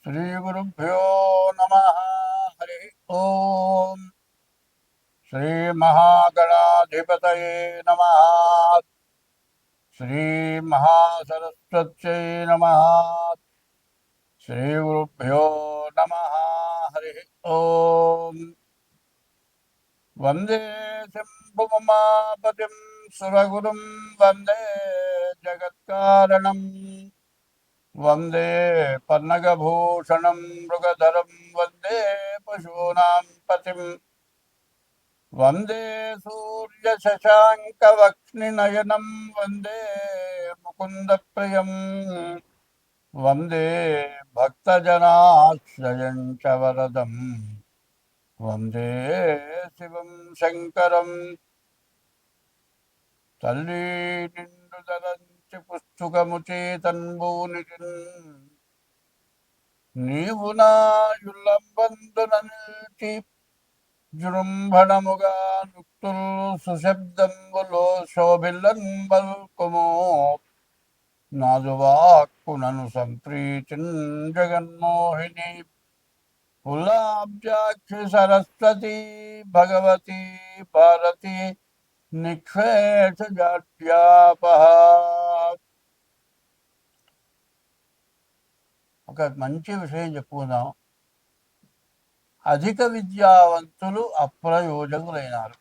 श्रीगुरुभ्यो नमः। हरि ओम। श्रीमहागणाधिपतये नमः। श्रीमहासरस्वत्यै नमः। श्रीगुरुभ्यो नमः। हरि ओम। वंदे शम्भुममापतिं सुरगुरुं वंदे जगत्कारणम् वंदे पन्नगभूषणं मृगधरं वंदे पशूनां पतिम् वंदे सूर्यशशाङ्कवक्ष्निनयनं वंदे मुकुन्दप्रियं वंदे भक्तजनाश्रयं च वरदं वंदे शिवं शङ्करं तल्ली निंडुदलंचि पुस्तुकमुचे तन्बूनितिन् నీవు నా యుల్లంబందునల్చి జృంభణముగా నుక్తుల్ సుశబ్దంబులో శోభిల్లన్ బల్కుము నాదువాక్కునను సంప్రీతిన్ జగన్మోహిని పుల్లాబ్జాక్షి సరస్వతి భగవతి భారతి నిక్షేష జాడ్యాపహ. ఒక మంచి విషయం చెప్పుకుందాం. అధిక విద్యావంతులు అప్రయోజకులైనారు.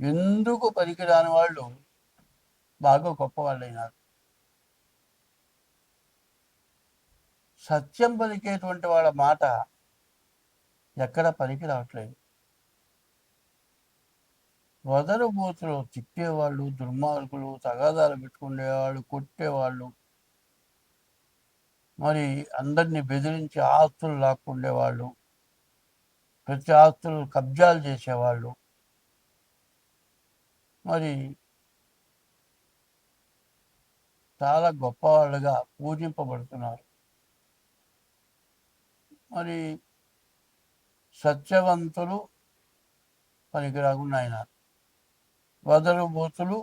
ఎందుకు పనికిరాని వాళ్ళు బాగా గొప్పవాళ్ళైనారు. సత్యం పలికేటువంటి వాళ్ళ మాట ఎక్కడ పనికి రావట్లేదు. వదరు బూతులు తిప్పేవాళ్ళు, దుర్మార్గులు, తగాదాలు పెట్టుకునేవాళ్ళు, కొట్టేవాళ్ళు, మరి అందరినీ బెదిరించి ఆస్తులు లాక్కుండేవాళ్ళు, ప్రతి ఆస్తులు కబ్జాలు చేసేవాళ్ళు, మరి చాలా గొప్పవాళ్ళుగా పూజింపబడుతున్నారు. మరి సత్యవంతులు పనికి రాకుండా అయినారు. వదరు బూతులు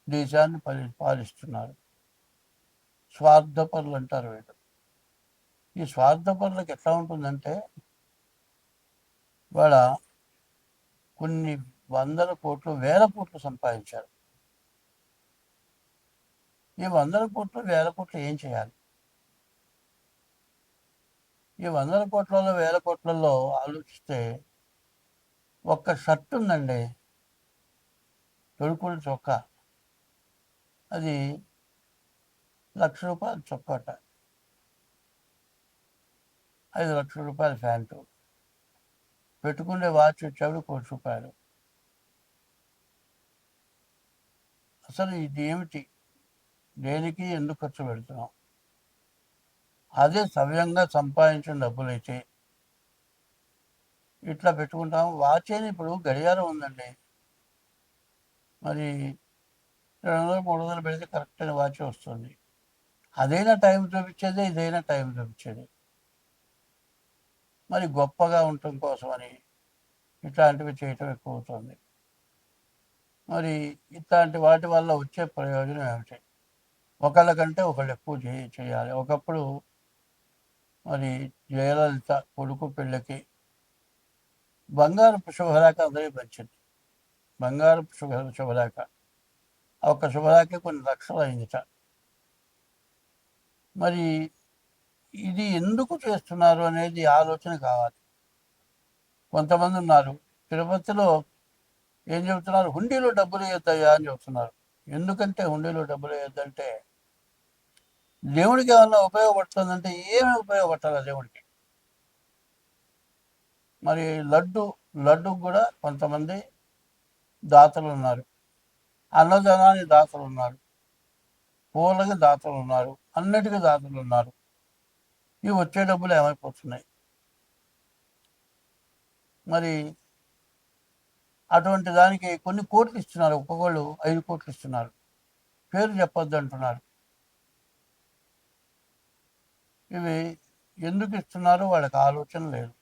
దేశాన్ని పాలిస్తున్నారు. స్వార్థపరులు అంటారు వీళ్ళు. ఈ స్వార్థపరులకు ఎట్లా ఉంటుందంటే, వాళ్ళ కొన్ని వందల కోట్లు, వేల కోట్లు సంపాదించారు. ఈ వందల కోట్లు, వేల కోట్లు ఏం చేయాలి? ఈ వందల కోట్లలో, వేల కోట్లలో ఆలోచిస్తే ఒక్క షర్ట్ ఉందండి, తొడుకుల చొక్కా, అది ₹1,00,000 చొక్కాట, 5 లక్షల రూపాయల ప్యాంటు, పెట్టుకునే వాచ్ వచ్చాడు ₹1,00,000. అసలు ఇది ఏమిటి? దేనికి ఎందుకు ఖర్చు పెడుతున్నాం? అదే సవ్యంగా సంపాదించిన డబ్బులైతే ఇట్లా పెట్టుకుంటాం. వాచ్ అని ఇప్పుడు గడియారం ఉందండి, మరి 200-300 పెడితే కరెక్ట్ అయిన వాచ్ వస్తుంది. అదైనా టైం చూపించేదే, ఇదైనా టైం చూపించేది. మరి గొప్పగా ఉండటం కోసమని ఇట్లాంటివి చేయటం ఎక్కువ అవుతుంది. మరి ఇట్లాంటి వాటి వల్ల వచ్చే ప్రయోజనం ఏమిటి? ఒకళ్ళకంటే ఒకళ్ళు ఎక్కువ చేయాలి. ఒకప్పుడు మరి జయలలిత కొడుకు పెళ్ళకి బంగారపు శుభలేఖ అందరికీ పంచింది. బంగారపు శుభలేఖ, ఒక శుభలేఖ కొన్ని లక్షలు అయిందిట. మరి ఇది ఎందుకు చేస్తున్నారు అనేది ఆలోచన కావాలి. కొంతమంది ఉన్నారు తిరుపతిలో ఏం చెబుతున్నారు, హుండీలో డబ్బులు వేయొద్దయ్యా అని చెబుతున్నారు. ఎందుకంటే హుండీలో డబ్బులు వేయొద్దంటే, దేవుడికి ఏమన్నా ఉపయోగపడుతుందంటే ఏమి ఉపయోగపడాలి దేవుడికి? మరి లడ్డు కూడా కొంతమంది దాతలు ఉన్నారు, అన్నదానానికి దాతలు ఉన్నారు, పూలకి దాతలు ఉన్నారు, అన్నిటికీ దాతలు ఉన్నారు. ఇవి వచ్చే డబ్బులు ఏమైపోతున్నాయి? మరి అటువంటి దానికి కొన్ని కోట్లు ఇస్తున్నారు. ఒక్కొక్కళ్ళు 5 కోట్లు ఇస్తున్నారు, పేరు చెప్పొద్దు అంటున్నారు. ఇవి ఎందుకు ఇస్తున్నారో వాళ్ళకి ఆలోచన లేదు.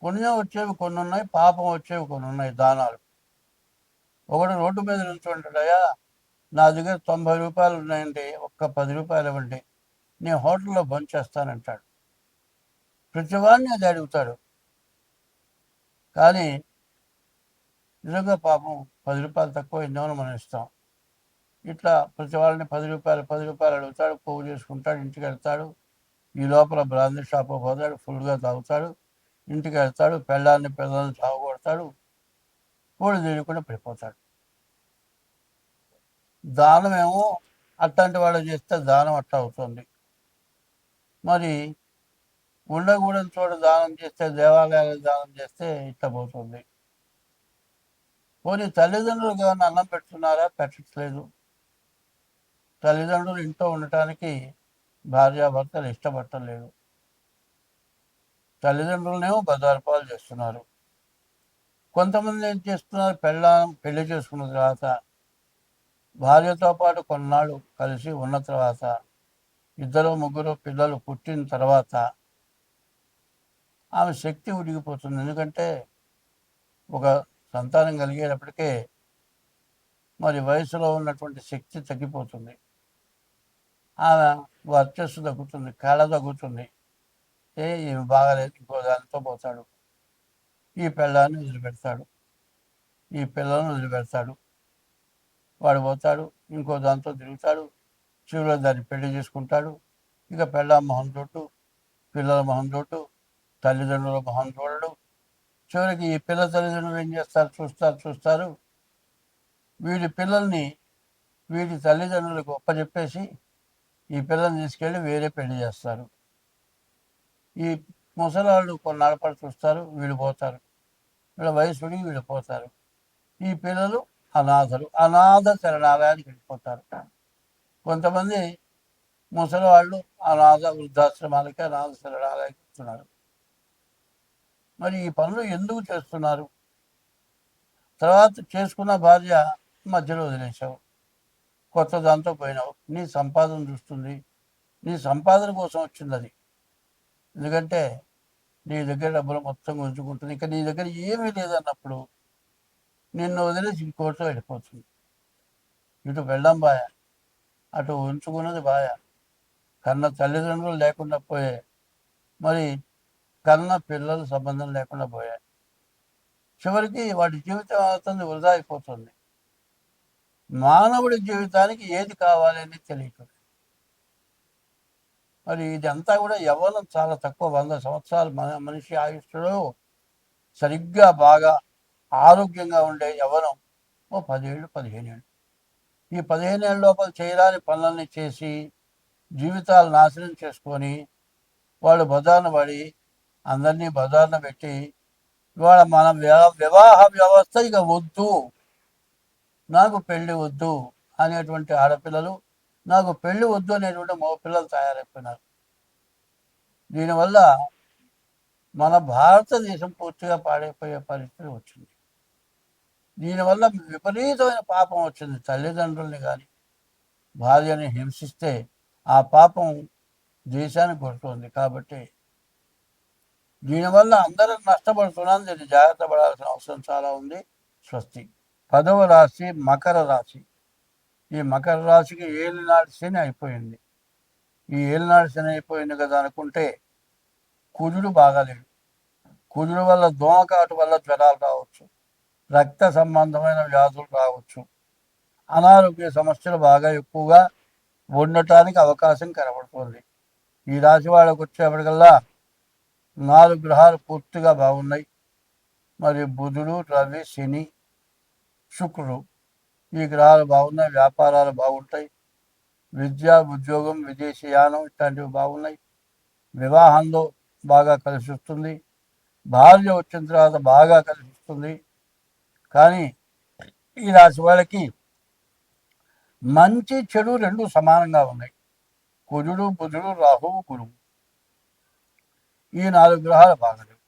పుణ్యం వచ్చేవి కొన్ని ఉన్నాయి, పాపం వచ్చేవి కొన్ని ఉన్నాయి. దానాలు ఒకటి రోడ్డు మీద నిల్చుంటాడయా, నా దగ్గర 90 రూపాయలు ఉన్నాయండి, ఒక్క 10 రూపాయలు ఇవ్వండి, నేను హోటల్లో భోంచేస్తానంటాడు. ప్రతివాడిని అది అడుగుతాడు. కానీ నిజంగా పాపం 10 రూపాయలు తక్కువ ఇందేమని మనం ఇస్తాం. ఇట్లా ప్రతి వాళ్ళని 10 రూపాయలు అడుగుతాడు, పోగు చేసుకుంటాడు, ఇంటికి వెళ్తాడు. ఈ లోపల బ్రాందీ షాప్ పోతాడు, ఫుల్గా తాగుతాడు, ఇంటికి వెళ్తాడు, పిల్లల్ని తాగొడతాడు, కోడి తెలియకుండా పడిపోతాడు. దానం ఏమో అట్లాంటి వాళ్ళు చేస్తే దానం అట్లా అవుతుంది. మరి ఉండకూడని చోట దానం చేస్తే, దేవాలయాలకు దానం చేస్తే ఇట్లా పోతుంది. పోనీ తల్లిదండ్రులకు ఏమైనా అన్నం పెడుతున్నారా? పెట్టట్లేదు. తల్లిదండ్రులు ఇంట్లో ఉండటానికి భార్యాభర్తలు ఇష్టపడటలేదు. తల్లిదండ్రులనేమో బజారుపాలు చేస్తున్నారు. కొంతమంది ఏం చేస్తున్నారు, పెళ్లి చేసుకున్న తర్వాత భార్యతో పాటు కొన్నాళ్ళు కలిసి ఉన్న తర్వాత 2-3 పిల్లలు పుట్టిన తర్వాత ఆమె శక్తి ఉడిగిపోతుంది. ఎందుకంటే ఒక సంతానం కలిగేటప్పటికే మరి వయసులో ఉన్నటువంటి శక్తి తగ్గిపోతుంది. ఆమె వర్చస్సు తగ్గుతుంది, కళ తగ్గుతుంది. ఈమె బాగాలేదు, ఇంకో దానితో పోతాడు. ఈ పిల్లాన్ని వదిలిపెడతాడు, ఈ పిల్లలను వదిలిపెడతాడు. వాడు పోతాడు, ఇంకో దాంతో తిరుగుతాడు. చివరిలో దాన్ని పెళ్లి చేసుకుంటాడు. ఇక పిల్ల మొహం చూడు, పిల్లల మొహం చూడు, తల్లిదండ్రుల మొహం చూడడు. చివరికి ఈ పిల్ల తల్లిదండ్రులు ఏం చేస్తారు, చూస్తారు. వీడి పిల్లల్ని వీడి తల్లిదండ్రులకు ఒప్పచెప్పేసి ఈ పిల్లల్ని తీసుకెళ్ళి వేరే పెళ్లి చేస్తారు. ఈ ముసలాళ్ళు కొన్నాళ్ళ పాటు చూస్తారు, వీళ్ళు పోతారు. వీళ్ళ వయసుడి వీళ్ళు పోతారు. ఈ పిల్లలు అనాథ శరణాలయానికి వెళ్ళిపోతారు. కొంతమంది ముసలివాళ్ళు వృద్ధాశ్రమాలకి అనాథ శరణాలయానికి వస్తున్నారు. మరి ఈ పనులు ఎందుకు చేస్తున్నారు? తర్వాత చేసుకున్న భార్య మధ్యలో వదిలేశావు, కొత్త దాంతో పోయినావు. నీ సంపాదన చూస్తుంది, నీ సంపాదన కోసం వచ్చింది అది. ఎందుకంటే నీ దగ్గర డబ్బులు మొత్తం ఉంచుకుంటుంది. ఇంకా నీ దగ్గర ఏమీ లేదన్నప్పుడు నిన్ను వదిలేసి ఇంకోటితో వెళ్ళిపోతుంది. ఇటు వెళ్ళడం బాయ, అటు ఉంచుకున్నది బాయ. కన్న తల్లిదండ్రులు లేకుండా పోయే, మరి కన్న పిల్లల సంబంధం లేకుండా పోయాయి. చివరికి వాటి జీవితం అవుతుంది, వృధా అయిపోతుంది. మానవుడి జీవితానికి ఏది కావాలని తెలియదు. మరి ఇదంతా కూడా యవ్వనం చాలా తక్కువ. 100 సంవత్సరాలు మనిషి ఆయుష్లో సరిగ్గా బాగా ఆరోగ్యంగా ఉండే యవ్వనం 10 ఏళ్ళు 15 ఏళ్ళు. ఈ 15 ఏళ్ళ లోపల చేయరాని పనులన్నీ చేసి జీవితాలు నాశనం చేసుకొని వాళ్ళు బజారున పడి అందరినీ బజారున పెట్టి ఇవాళ మన వివాహ వ్యవస్థ ఇక వద్దు, నాకు పెళ్ళి వద్దు అనేటువంటి ఆడపిల్లలు, నాకు పెళ్ళి వద్దు అనేటువంటి మగపిల్లలు తయారైపోయినారు. దీనివల్ల మన భారతదేశం పూర్తిగా పాడైపోయే పరిస్థితి వచ్చింది. దీనివల్ల విపరీతమైన పాపం వచ్చింది. తల్లిదండ్రుల్ని కానీ భార్యని హింసిస్తే ఆ పాపం దేశానికి కొడుతుంది. కాబట్టి దీనివల్ల అందరం నష్టపడుతున్నాం. దీన్ని జాగ్రత్త పడాల్సిన అవసరం చాలా ఉంది. స్వస్తి. 10వ రాశి మకర రాశి. ఈ మకర రాశికి ఏలినాటి శని అయిపోయింది. ఈ ఏలినాటి శని అయిపోయింది కదా అనుకుంటే కుజుడు బాగాలేడు. కుజుడు వల్ల దోమకాటు వల్ల జ్వరాలు రావచ్చు, రక్త సంబంధమైన వ్యాధులు రావచ్చు, అనారోగ్య సమస్యలు బాగా ఎక్కువగా ఉండటానికి అవకాశం కనబడుతుంది. ఈ రాశి వాళ్ళకు వచ్చేప్పటికల్లా 4 గ్రహాలు పూర్తిగా బాగున్నాయి. మరి బుధుడు, రవి, శని, శుక్రుడు ఈ గ్రహాలు బాగున్నాయి. వ్యాపారాలు బాగుంటాయి. విద్య, ఉద్యోగం, విదేశీయానం ఇట్లాంటివి బాగున్నాయి. వివాహంలో బాగా కలిసి వస్తుంది. భార్య వచ్చిన తర్వాత బాగా కలిసి వస్తుంది. కానీ ఈ రాశి వాళ్ళకి మంచి చెడు రెండు సమానంగా ఉన్నాయి. కుజుడు, బుధుడు, రాహువు, గురువు ఈ 4 గ్రహాలు బాగలేవు.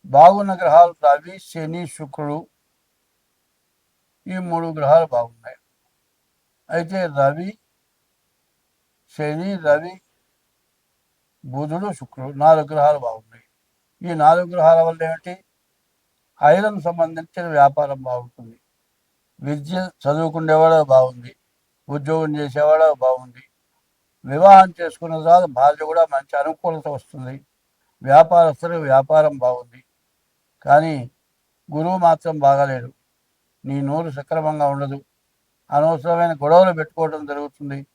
బాగున్న గ్రహాలు రవి, శని, శుక్రుడు ఈ 3 గ్రహాలు బాగున్నాయి. అయితే రవి, బుధుడు, శుక్రుడు 4 గ్రహాలు బాగున్నాయి. ఈ 4 గ్రహాల వల్ల ఏమిటి? ఐరన్ సంబంధించిన వ్యాపారం బాగుంటుంది. విద్య చదువుకునేవాడు బాగుంది, ఉద్యోగం చేసేవాడు బాగుంది, వివాహం చేసుకున్న తర్వాత భార్య కూడా మంచి అనుకూలత వస్తుంది. వ్యాపారస్తులకు వ్యాపారం బాగుంది. కానీ గురువు మాత్రం బాగాలేడు. నీ నోరు సక్రమంగా ఉండదు. అనవసరమైన గొడవలు పెట్టుకోవడం జరుగుతుంది.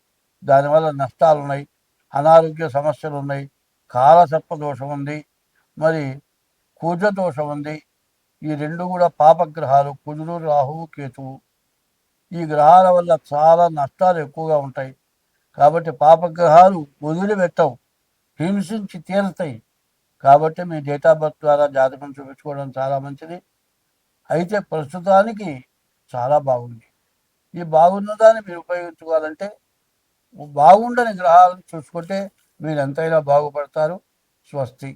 దానివల్ల నష్టాలు ఉన్నాయి, అనారోగ్య సమస్యలు ఉన్నాయి, కాలసర్ప దోషం ఉంది, మరి కుజ దోషం ఉంది. ఈ రెండు కూడా పాపగ్రహాలు, కుజుడు, రాహువు, కేతువు. ఈ గ్రహాల వల్ల చాలా నష్టాలు ఎక్కువగా ఉంటాయి. కాబట్టి పాపగ్రహాలు వదిలిపెట్టవు, హింసించి తీరుతాయి. కాబట్టి మీ డేట్ ఆఫ్ బర్త్ ద్వారా జాతకం చూపించుకోవడం చాలా మంచిది. అయితే ప్రస్తుతానికి చాలా బాగుంది. ఈ బాగున్న దాన్ని మీరు ఉపయోగించుకోవాలంటే బాగుండని గ్రహాలను చూసుకుంటే మీరు ఎంతైనా బాగుపడతారు. స్వస్తి.